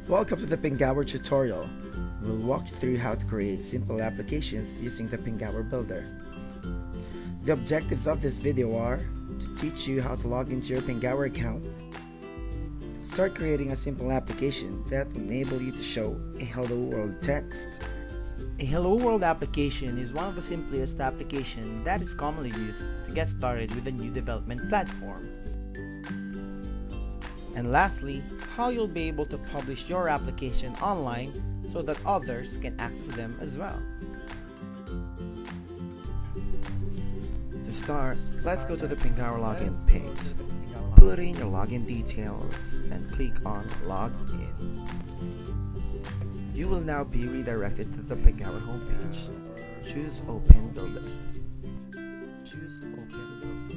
Welcome to the Pengower tutorial. We'll walk you through how to create simple applications using the Pengower Builder. The objectives of this video are to teach you how to log into your Pengower account, start creating a simple application that will enable you to show a Hello World text. A Hello World application is one of the simplest applications that is commonly used to get started with a new development platform. And lastly, how you'll be able to publish your application online so that others can access them as well. To start, let's go to the Pengower login page. Put in your login details and click on Login. You will now be redirected to the Pengower homepage. Choose Open Builder. Choose Open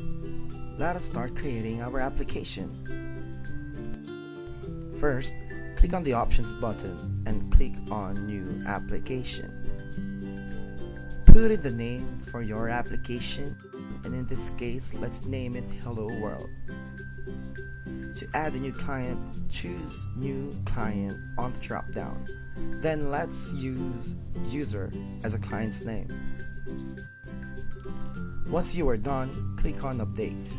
Builder. Let us start creating our application. First, click on the Options button and click on New Application. Put in the name for your application, and in this case, let's name it Hello World. To add a new client, choose New Client on the drop-down. Then let's use User as a client's name. Once you are done, click on Update.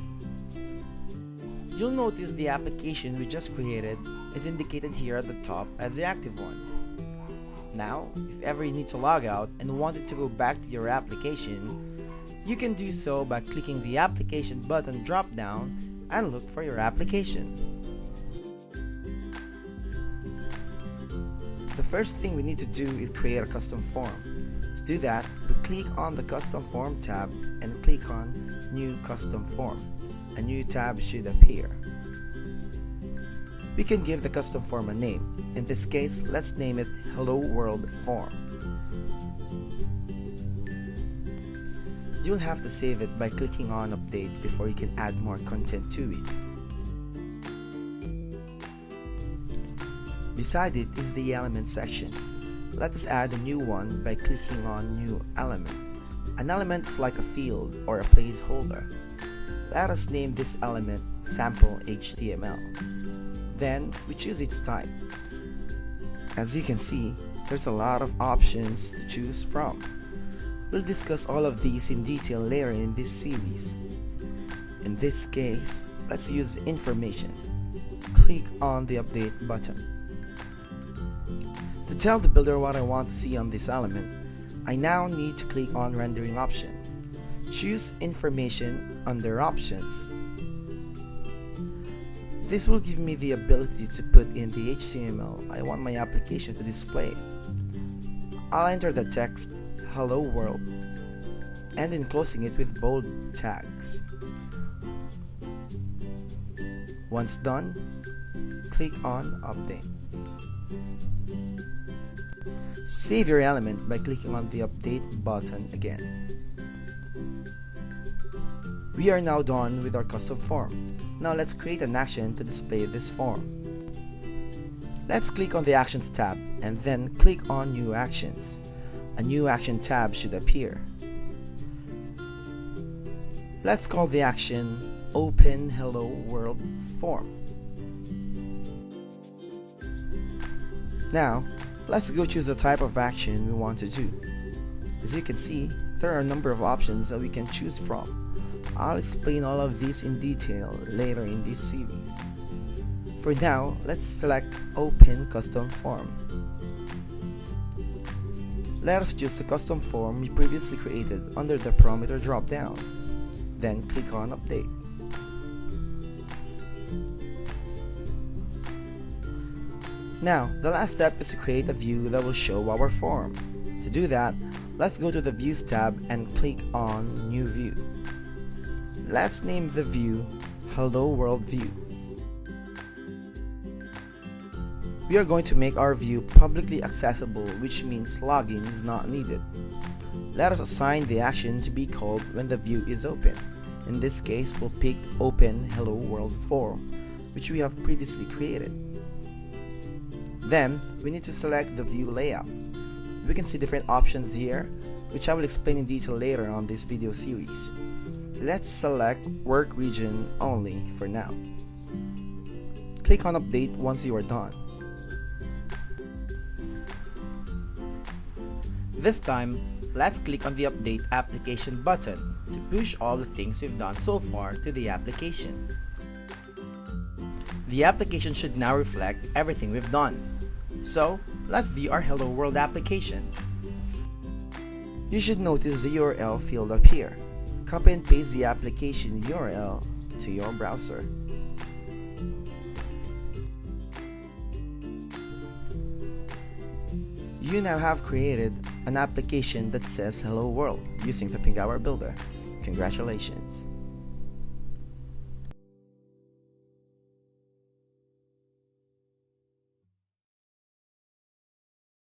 You'll notice the application we just created is indicated here at the top as the active one. Now, if ever you need to log out and wanted to go back to your application, you can do so by clicking the Application button drop down and look for your application. The first thing we need to do is create a custom form. To do that, we click on the Custom Form tab and click on New Custom Form. A new tab should appear. We can give the custom form a name. In this case, let's name it Hello World Form. You'll have to save it by clicking on Update before you can add more content to it. Beside it is the Element section. Let us add a new one by clicking on New Element. An element is like a field or a placeholder. Let us name this element Sample HTML. Then we choose its type. As you can see, there's a lot of options to choose from. We'll discuss all of these in detail later in this series. In this case, let's use information. Click on the Update button. To tell the builder what I want to see on this element, I now need to click on Rendering option. Choose Information under Options. This will give me the ability to put in the HTML I want my application to display. I'll enter the text Hello World and enclosing it with bold tags. Once done, click on Update. Save your element by clicking on the Update button again. We are now done with our custom form. Now let's create an action to display this form. Let's click on the Actions tab and then click on New Actions. A new action tab should appear. Let's call the action Open Hello World Form. Now, let's go choose the type of action we want to do. As you can see, there are a number of options that we can choose from. I'll explain all of these in detail later in this series. For now, let's select Open Custom Form. Let us choose the custom form we previously created under the parameter drop-down. Then click on Update. Now, the last step is to create a view that will show our form. To do that, let's go to the Views tab and click on New View. Let's name the view Hello World View. We are going to make our view publicly accessible, which means login is not needed. Let us assign the action to be called when the view is open. In this case, we'll pick Open Hello World Form, which we have previously created. Then, we need to select the view layout. We can see different options here, which I will explain in detail later on this video series. Let's select Work Region Only for now. Click on Update once you are done. This time, let's click on the Update Application button to push all the things we've done so far to the application. The application should now reflect everything we've done. So, let's view our Hello World application. You should notice the URL field up here. Copy and paste the application URL to your browser. You now have created an application that says Hello World using the Pengower Builder. Congratulations!